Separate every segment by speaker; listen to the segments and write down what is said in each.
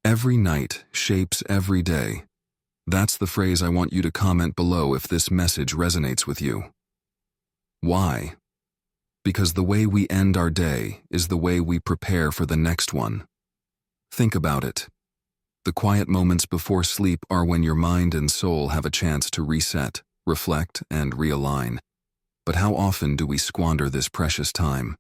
Speaker 1: Every night shapes every day. That's the phrase I want you to comment below if this message resonates with you. Why? Because the way we end our day is the way we prepare for the next one. Think about it. The quiet moments before sleep are when your mind and soul have a chance to reset, reflect, and realign. But how often do we squander this precious time?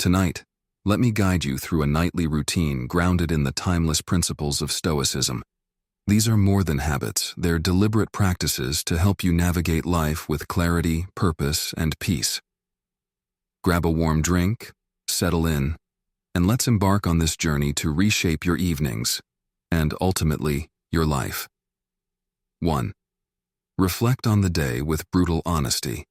Speaker 1: Tonight, let me guide you through a nightly routine grounded in the timeless principles of Stoicism. These are more than habits, they're deliberate practices to help you navigate life with clarity, purpose, and peace. Grab a warm drink, settle in, and let's embark on this journey to reshape your evenings, and ultimately, your life. 1. Reflect on the day with brutal honesty.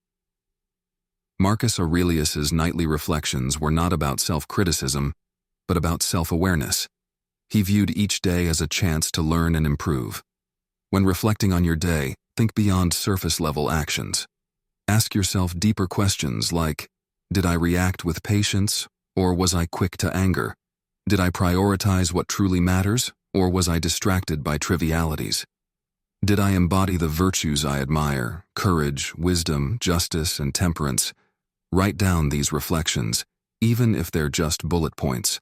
Speaker 1: Marcus Aurelius's nightly reflections were not about self-criticism, but about self-awareness. He viewed each day as a chance to learn and improve. When reflecting on your day, think beyond surface-level actions. Ask yourself deeper questions like, did I react with patience, or was I quick to anger? Did I prioritize what truly matters, or was I distracted by trivialities? Did I embody the virtues I admire, courage, wisdom, justice, and temperance? Write down these reflections, even if they're just bullet points.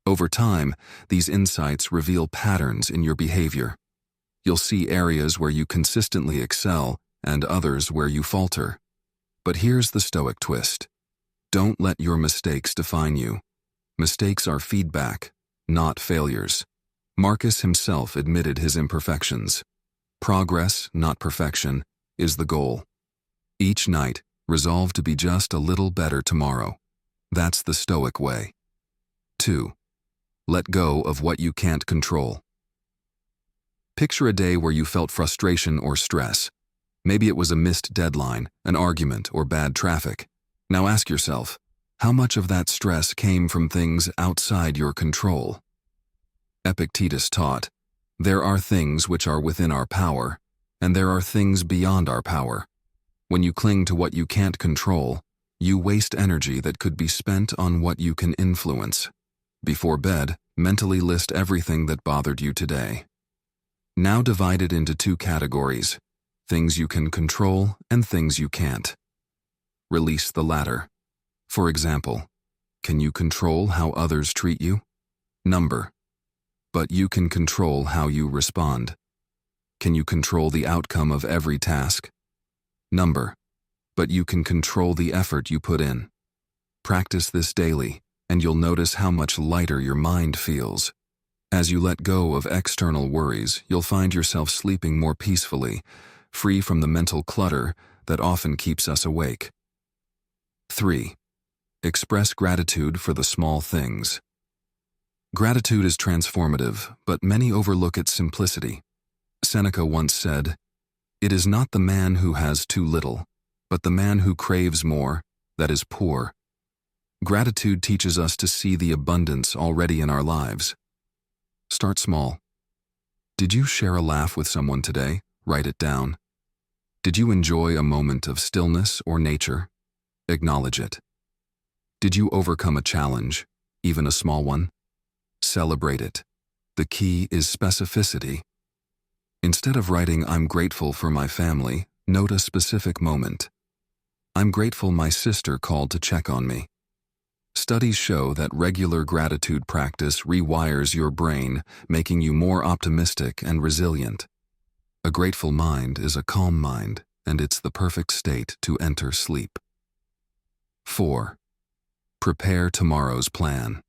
Speaker 1: Over time, these insights reveal patterns in your behavior. You'll see areas where you consistently excel and others where you falter. But here's the Stoic twist. Don't let your mistakes define you. Mistakes are feedback, not failures. Marcus himself admitted his imperfections. Progress, not perfection, is the goal. Each night, resolve to be just a little better tomorrow. That's the Stoic way. 2. Let go of what you can't control. Picture a day where you felt frustration or stress. Maybe it was a missed deadline, an argument, or bad traffic. Now ask yourself, how much of that stress came from things outside your control? Epictetus taught, there are things which are within our power, and there are things beyond our power. When you cling to what you can't control, you waste energy that could be spent on what you can influence. Before bed, mentally list everything that bothered you today. Now divide it into 2 categories, things you can control and things you can't. Release the latter. For example, can you control how others treat you? Number. But you can control how you respond. Can you control the outcome of every task? Number. But you can control the effort you put in. Practice this daily, and you'll notice how much lighter your mind feels. As you let go of external worries, you'll find yourself sleeping more peacefully, free from the mental clutter that often keeps us awake. 3. Express gratitude for the small things. Gratitude is transformative, but many overlook its simplicity. Seneca once said, "It is not the man who has too little, but the man who craves more, that is poor." Gratitude teaches us to see the abundance already in our lives. Start small. Did you share a laugh with someone today? Write it down. Did you enjoy a moment of stillness or nature? Acknowledge it. Did you overcome a challenge, even a small one? Celebrate it. The key is specificity. Instead of writing, "I'm grateful for my family," note a specific moment. "I'm grateful my sister called to check on me." Studies show that regular gratitude practice rewires your brain, making you more optimistic and resilient. A grateful mind is a calm mind, and it's the perfect state to enter sleep. 4. Prepare tomorrow's plan.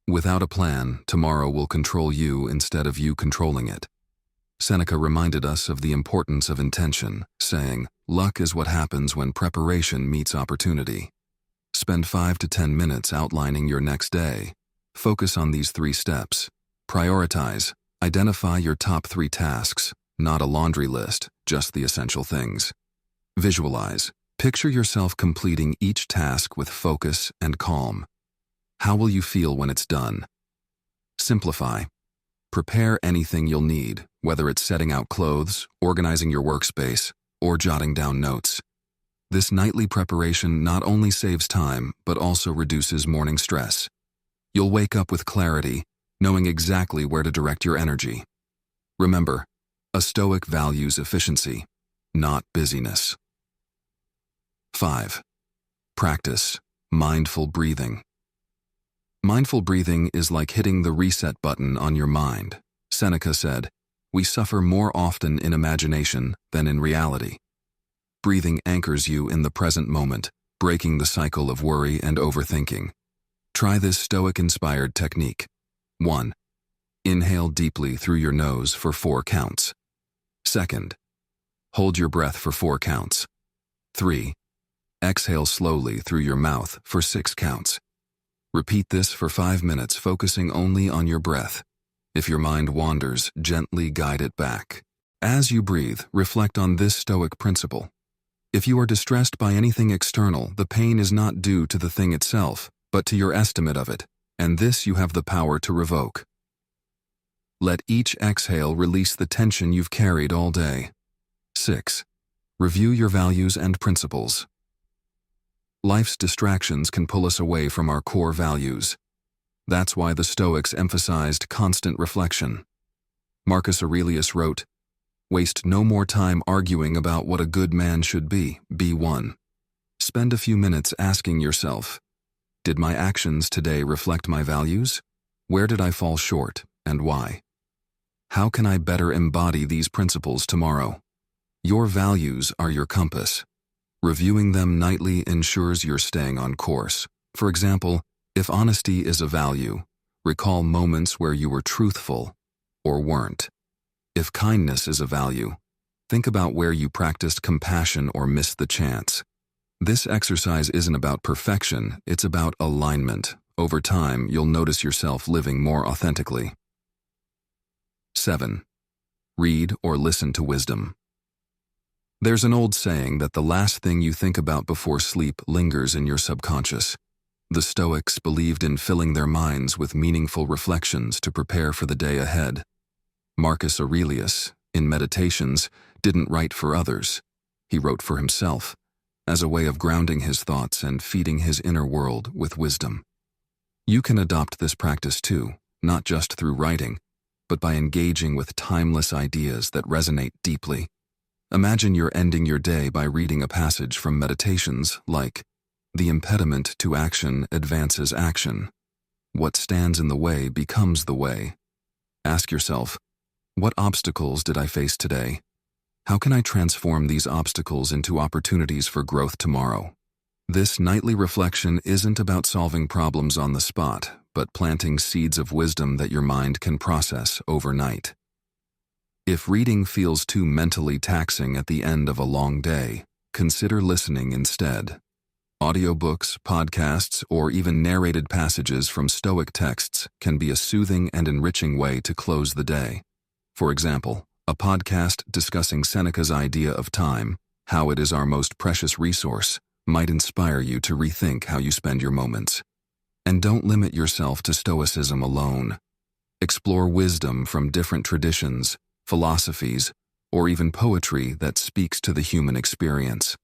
Speaker 1: Without a plan, tomorrow will control you instead of you controlling it. Seneca reminded us of the importance of intention, saying, "Luck is what happens when preparation meets opportunity." Spend 5 to 10 minutes outlining your next day. Focus on these 3 steps. Prioritize. Identify your top 3 tasks, not a laundry list, just the essential things. Visualize. Picture yourself completing each task with focus and calm. How will you feel when it's done? Simplify. Prepare anything you'll need, whether it's setting out clothes, organizing your workspace, or jotting down notes. This nightly preparation not only saves time, but also reduces morning stress. You'll wake up with clarity, knowing exactly where to direct your energy. Remember, a Stoic values efficiency, not busyness. 5. Practice mindful breathing. Mindful breathing is like hitting the reset button on your mind. Seneca said, "We suffer more often in imagination than in reality." Breathing anchors you in the present moment, breaking the cycle of worry and overthinking. Try this Stoic-inspired technique. 1. Inhale deeply through your nose for 4 counts. 2. Hold your breath for 4 counts. 3. Exhale slowly through your mouth for 6 counts. Repeat this for 5 minutes, focusing only on your breath. If your mind wanders, gently guide it back. As you breathe, reflect on this Stoic principle. If you are distressed by anything external, the pain is not due to the thing itself, but to your estimate of it, and this you have the power to revoke. Let each exhale release the tension you've carried all day. 6. Review your values and principles. Life's distractions can pull us away from our core values. That's why the Stoics emphasized constant reflection. Marcus Aurelius wrote, "Waste no more time arguing about what a good man should be. Be one." Spend a few minutes asking yourself, did my actions today reflect my values? Where did I fall short, and why? How can I better embody these principles tomorrow? Your values are your compass. Reviewing them nightly ensures you're staying on course. For example, if honesty is a value, recall moments where you were truthful or weren't. If kindness is a value, think about where you practiced compassion or missed the chance. This exercise isn't about perfection, it's about alignment. Over time, you'll notice yourself living more authentically. 7. Read or listen to wisdom. There's an old saying that the last thing you think about before sleep lingers in your subconscious. The Stoics believed in filling their minds with meaningful reflections to prepare for the day ahead. Marcus Aurelius, in Meditations, didn't write for others. He wrote for himself, as a way of grounding his thoughts and feeding his inner world with wisdom. You can adopt this practice too, not just through writing, but by engaging with timeless ideas that resonate deeply. Imagine you're ending your day by reading a passage from Meditations like, "The impediment to action advances action. What stands in the way becomes the way." Ask yourself, what obstacles did I face today? How can I transform these obstacles into opportunities for growth tomorrow? This nightly reflection isn't about solving problems on the spot, but planting seeds of wisdom that your mind can process overnight. If reading feels too mentally taxing at the end of a long day, consider listening instead. Audiobooks, podcasts, or even narrated passages from Stoic texts can be a soothing and enriching way to close the day. For example, a podcast discussing Seneca's idea of time, how it is our most precious resource, might inspire you to rethink how you spend your moments. And don't limit yourself to Stoicism alone. Explore wisdom from different traditions, philosophies, or even poetry that speaks to the human experience.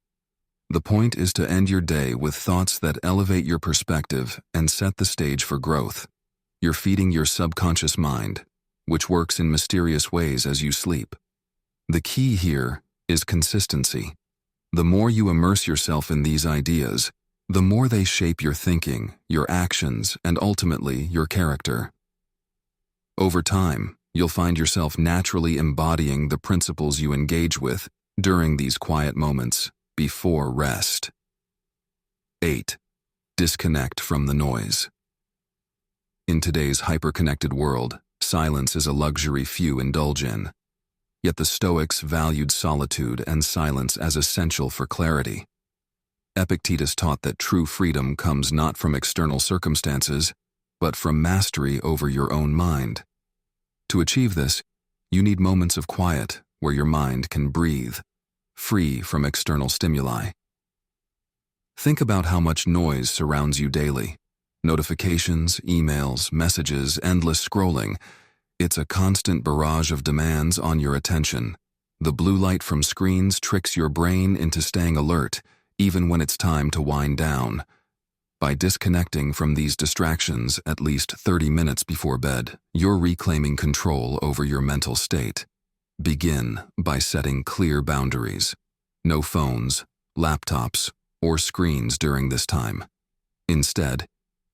Speaker 1: The point is to end your day with thoughts that elevate your perspective and set the stage for growth. You're feeding your subconscious mind, which works in mysterious ways as you sleep. The key here is consistency. The more you immerse yourself in these ideas, the more they shape your thinking, your actions, and ultimately your character. Over time, you'll find yourself naturally embodying the principles you engage with during these quiet moments before rest. 8. Disconnect from the noise. In today's hyper-connected world, silence is a luxury few indulge in. Yet the Stoics valued solitude and silence as essential for clarity. Epictetus taught that true freedom comes not from external circumstances, but from mastery over your own mind. To achieve this, you need moments of quiet where your mind can breathe, free from external stimuli. Think about how much noise surrounds you daily. Notifications, emails, messages, endless scrolling. It's a constant barrage of demands on your attention. The blue light from screens tricks your brain into staying alert, even when it's time to wind down. By disconnecting from these distractions at least 30 minutes before bed, you're reclaiming control over your mental state. Begin by setting clear boundaries. No phones, laptops, or screens during this time. Instead,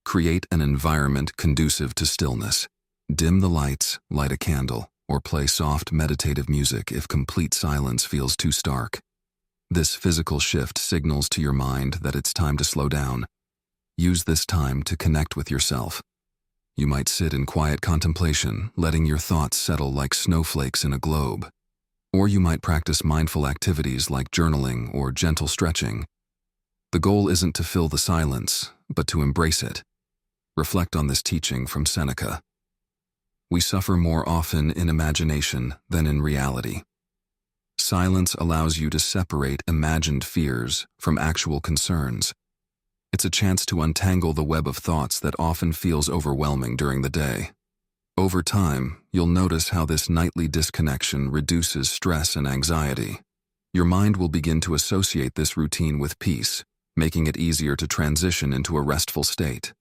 Speaker 1: create an environment conducive to stillness. Dim the lights, light a candle, or play soft meditative music if complete silence feels too stark. This physical shift signals to your mind that it's time to slow down. Use this time to connect with yourself. You might sit in quiet contemplation, letting your thoughts settle like snowflakes in a globe. Or you might practice mindful activities like journaling or gentle stretching. The goal isn't to fill the silence, but to embrace it. Reflect on this teaching from Seneca. We suffer more often in imagination than in reality. Silence allows you to separate imagined fears from actual concerns. It's a chance to untangle the web of thoughts that often feels overwhelming during the day. Over time, you'll notice how this nightly disconnection reduces stress and anxiety. Your mind will begin to associate this routine with peace, making it easier to transition into a restful state.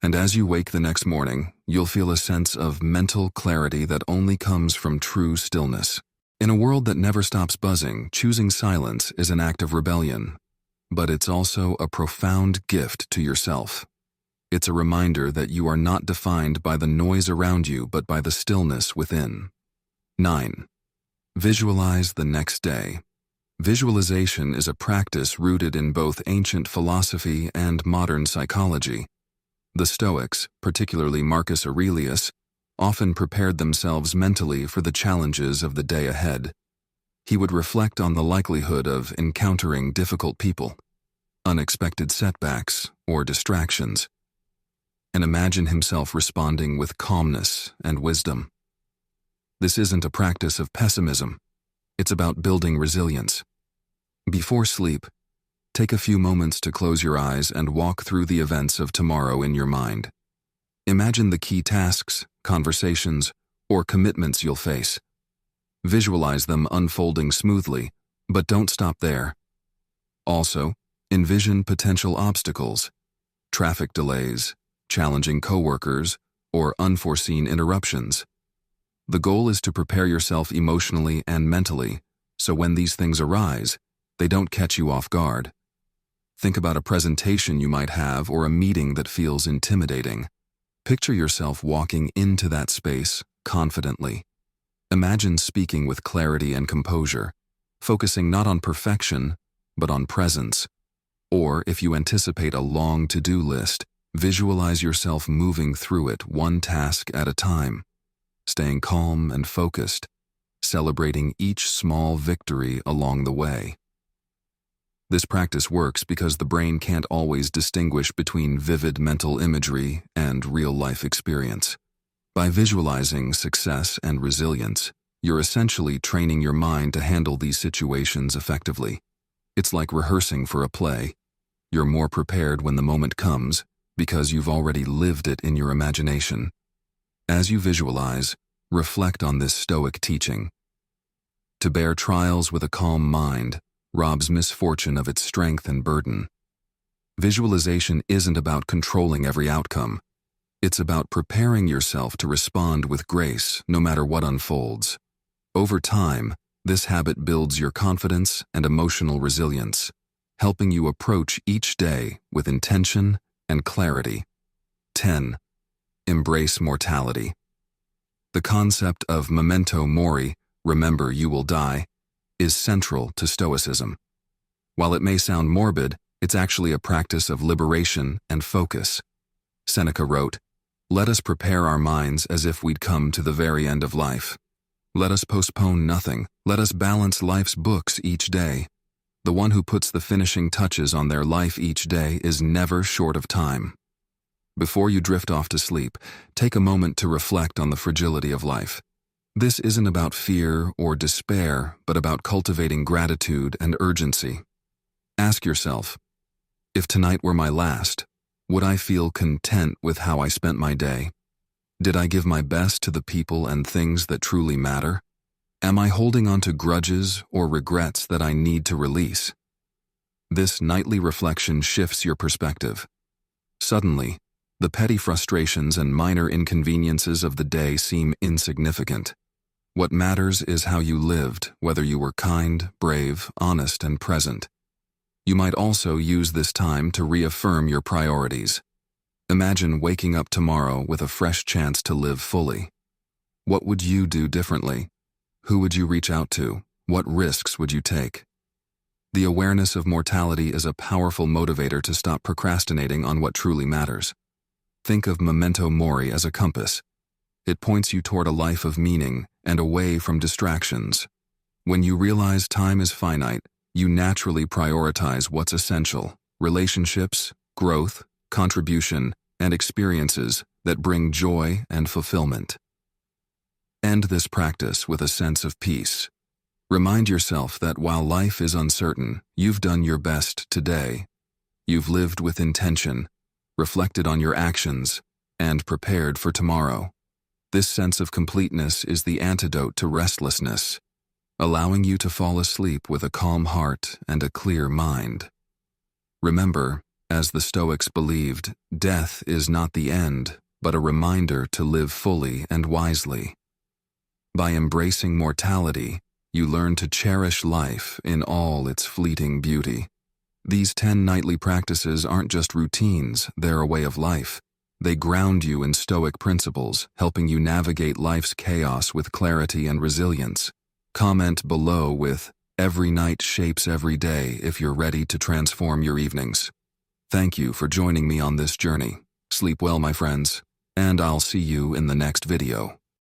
Speaker 1: And as you wake the next morning, you'll feel a sense of mental clarity that only comes from true stillness. In a world that never stops buzzing, choosing silence is an act of rebellion. But it's also a profound gift to yourself. It's a reminder that you are not defined by the noise around you, but by the stillness within. 9. Visualize the next day. Visualization is a practice rooted in both ancient philosophy and modern psychology. The Stoics, particularly Marcus Aurelius, often prepared themselves mentally for the challenges of the day ahead. He would reflect on the likelihood of encountering difficult people, unexpected setbacks, or distractions, and imagine himself responding with calmness and wisdom. This isn't a practice of pessimism. It's about building resilience. Before sleep, take a few moments to close your eyes and walk through the events of tomorrow in your mind. Imagine the key tasks, conversations, or commitments you'll face. Visualize them unfolding smoothly, but don't stop there. Also, envision potential obstacles, traffic delays, challenging coworkers, or unforeseen interruptions. The goal is to prepare yourself emotionally and mentally, so when these things arise, they don't catch you off guard. Think about a presentation you might have or a meeting that feels intimidating. Picture yourself walking into that space confidently. Imagine speaking with clarity and composure, focusing not on perfection, but on presence. Or if you anticipate a long to-do list, visualize yourself moving through it one task at a time, staying calm and focused, celebrating each small victory along the way. This practice works because the brain can't always distinguish between vivid mental imagery and real-life experience. By visualizing success and resilience, you're essentially training your mind to handle these situations effectively. It's like rehearsing for a play. You're more prepared when the moment comes because you've already lived it in your imagination. As you visualize, reflect on this Stoic teaching. To bear trials with a calm mind robs misfortune of its strength and burden. Visualization isn't about controlling every outcome. It's about preparing yourself to respond with grace no matter what unfolds. Over time, this habit builds your confidence and emotional resilience, helping you approach each day with intention and clarity. 10. Embrace mortality. The concept of memento mori, remember you will die, is central to Stoicism. While it may sound morbid, it's actually a practice of liberation and focus. Seneca wrote, "Let us prepare our minds as if we'd come to the very end of life. Let us postpone nothing. Let us balance life's books each day. The one who puts the finishing touches on their life each day is never short of time." Before you drift off to sleep, take a moment to reflect on the fragility of life. This isn't about fear or despair, but about cultivating gratitude and urgency. Ask yourself, if tonight were my last, would I feel content with how I spent my day? Did I give my best to the people and things that truly matter? Am I holding on to grudges or regrets that I need to release? This nightly reflection shifts your perspective. Suddenly, the petty frustrations and minor inconveniences of the day seem insignificant. What matters is how you lived, whether you were kind, brave, honest, and present. You might also use this time to reaffirm your priorities. Imagine waking up tomorrow with a fresh chance to live fully. What would you do differently? Who would you reach out to? What risks would you take? The awareness of mortality is a powerful motivator to stop procrastinating on what truly matters. Think of memento mori as a compass. It points you toward a life of meaning and away from distractions. When you realize time is finite, you naturally prioritize what's essential: relationships, growth, contribution, and experiences that bring joy and fulfillment. End this practice with a sense of peace. Remind yourself that while life is uncertain, you've done your best today. You've lived with intention, reflected on your actions, and prepared for tomorrow. This sense of completeness is the antidote to restlessness, allowing you to fall asleep with a calm heart and a clear mind. Remember, as the Stoics believed, death is not the end, but a reminder to live fully and wisely. By embracing mortality, you learn to cherish life in all its fleeting beauty. These 10 nightly practices aren't just routines, they're a way of life. They ground you in Stoic principles, helping you navigate life's chaos with clarity and resilience. Comment below with, "Every night shapes every day," if you're ready to transform your evenings. Thank you for joining me on this journey. Sleep well, my friends, and I'll see you in the next video.